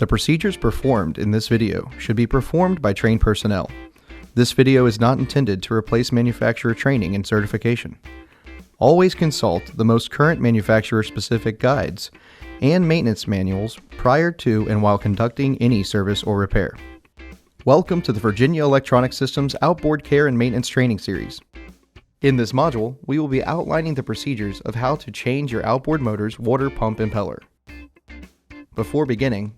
The procedures performed in this video should be performed by trained personnel. This video is not intended to replace manufacturer training and certification. Always consult the most current manufacturer-specific guides and maintenance manuals prior to and while conducting any service or repair. Welcome to the Virginia Electronic Systems Outboard Care and Maintenance Training Series. In this module, we will be outlining the procedures of how to change your outboard motor's water pump impeller. Before beginning,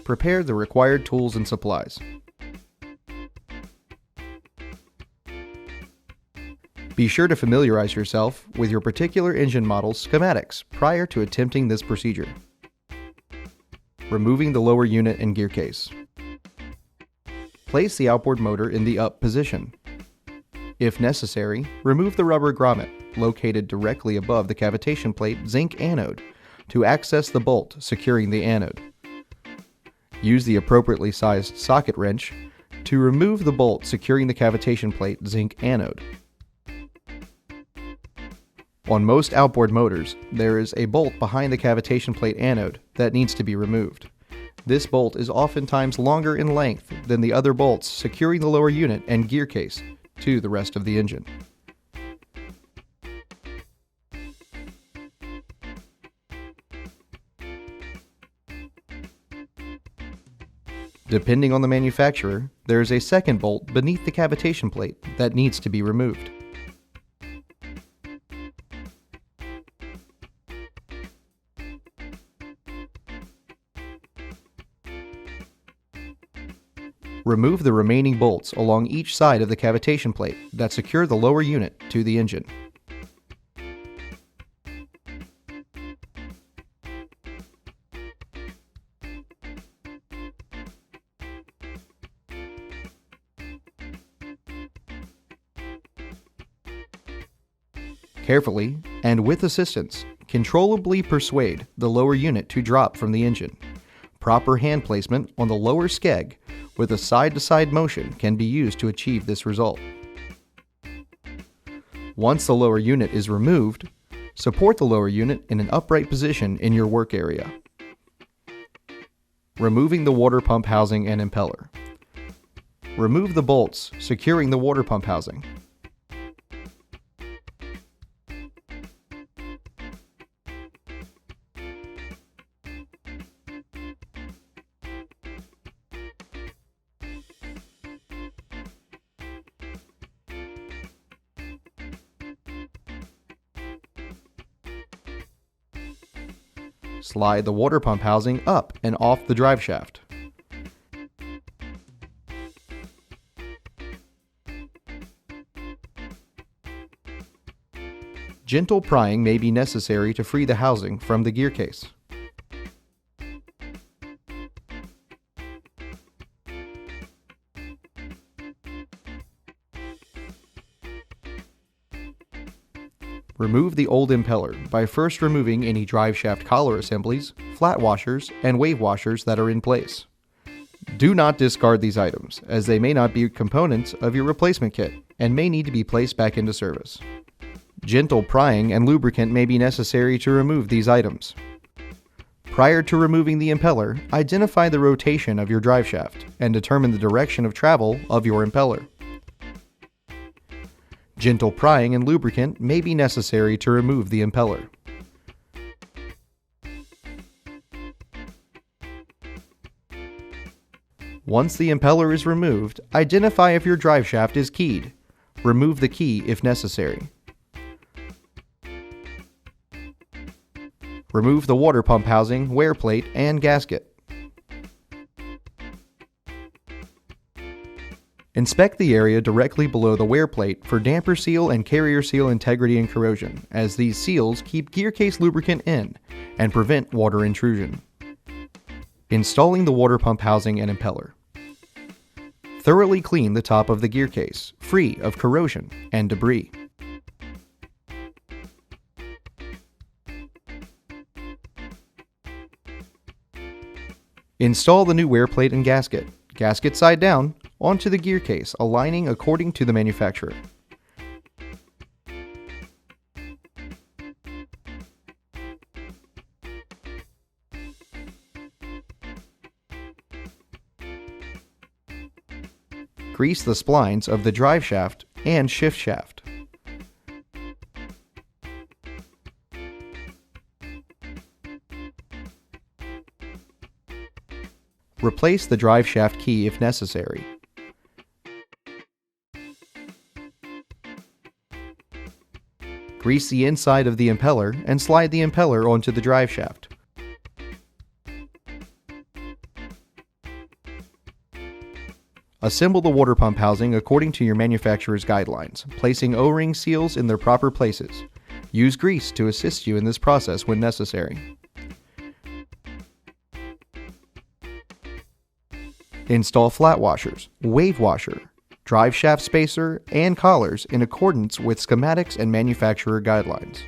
prepare the required tools and supplies. Be sure to familiarize yourself with your particular engine model's schematics prior to attempting this procedure. Removing the lower unit and gear case. Place the outboard motor in the up position. If necessary, remove the rubber grommet located directly above the cavitation plate zinc anode to access the bolt securing the anode. Use the appropriately sized socket wrench to remove the bolt securing the cavitation plate zinc anode. On most outboard motors, there is a bolt behind the cavitation plate anode that needs to be removed. This bolt is oftentimes longer in length than the other bolts securing the lower unit and gear case to the rest of the engine. Depending on the manufacturer, there is a second bolt beneath the cavitation plate that needs to be removed. Remove the remaining bolts along each side of the cavitation plate that secure the lower unit to the engine. Carefully, and with assistance, controllably persuade the lower unit to drop from the engine. Proper hand placement on the lower skeg with a side-to-side motion can be used to achieve this result. Once the lower unit is removed, support the lower unit in an upright position in your work area. Removing the water pump housing and impeller. Remove the bolts securing the water pump housing. Slide the water pump housing up and off the drive shaft. Gentle prying may be necessary to free the housing from the gear case. Remove the old impeller by first removing any drive shaft collar assemblies, flat washers, and wave washers that are in place. Do not discard these items, as they may not be components of your replacement kit and may need to be placed back into service. Gentle prying and lubricant may be necessary to remove these items. Prior to removing the impeller, identify the rotation of your drive shaft and determine the direction of travel of your impeller. Gentle prying and lubricant may be necessary to remove the impeller. Once the impeller is removed, identify if your drive shaft is keyed. Remove the key if necessary. Remove the water pump housing, wear plate, and gasket. Inspect the area directly below the wear plate for damper seal and carrier seal integrity and corrosion, as these seals keep gear case lubricant in and prevent water intrusion. Installing the water pump housing and impeller. Thoroughly clean the top of the gear case, free of corrosion and debris. Install the new wear plate and gasket, gasket side down, onto the gear case, aligning according to the manufacturer. Grease the splines of the drive shaft and shift shaft. Replace the drive shaft key if necessary. Grease the inside of the impeller and slide the impeller onto the drive shaft. Assemble the water pump housing according to your manufacturer's guidelines, placing O-ring seals in their proper places. Use grease to assist you in this process when necessary. Install flat washers, wave washer, drive shaft spacer, and collars in accordance with schematics and manufacturer guidelines.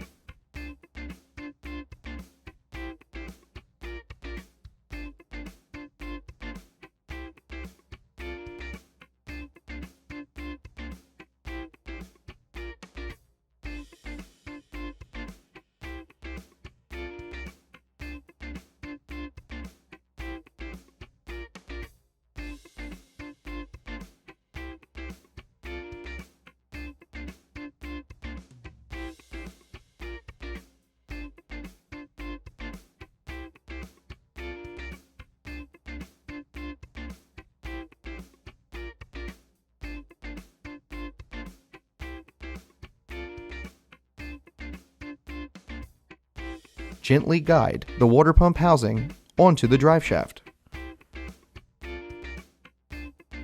Gently guide the water pump housing onto the drive shaft.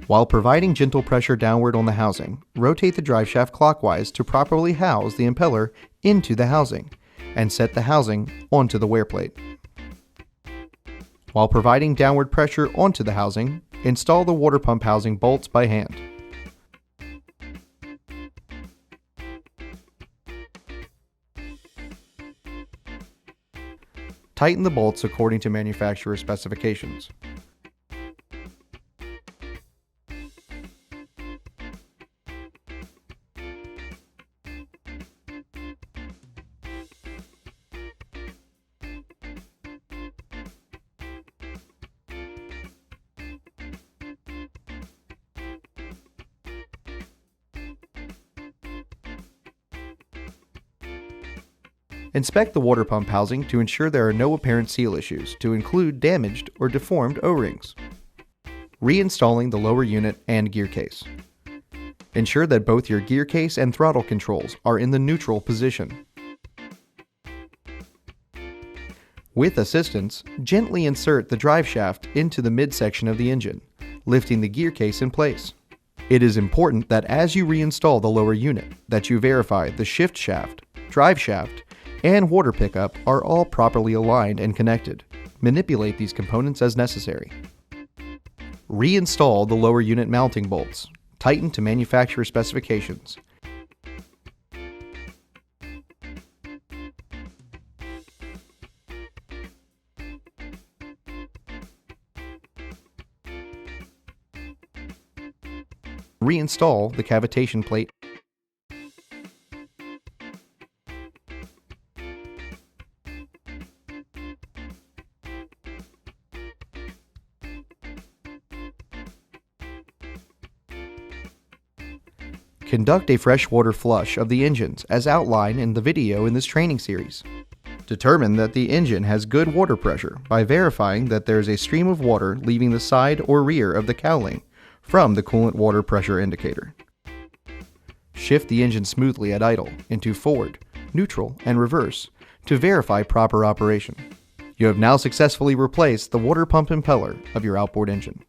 While providing gentle pressure downward on the housing, rotate the drive shaft clockwise to properly house the impeller into the housing, and set the housing onto the wear plate. While providing downward pressure onto the housing, install the water pump housing bolts by hand. Tighten the bolts according to manufacturer specifications. Inspect the water pump housing to ensure there are no apparent seal issues, to include damaged or deformed O-rings. Reinstalling the lower unit and gear case. Ensure that both your gear case and throttle controls are in the neutral position. With assistance, gently insert the drive shaft into the midsection of the engine, lifting the gear case in place. It is important that as you reinstall the lower unit, that you verify the shift shaft, drive shaft, and water pickup are all properly aligned and connected. Manipulate these components as necessary. Reinstall the lower unit mounting bolts. Tighten to manufacturer specifications. Reinstall the cavitation plate. Conduct a freshwater flush of the engines as outlined in the video in this training series. Determine that the engine has good water pressure by verifying that there is a stream of water leaving the side or rear of the cowling from the coolant water pressure indicator. Shift the engine smoothly at idle into forward, neutral, and reverse to verify proper operation. You have now successfully replaced the water pump impeller of your outboard engine.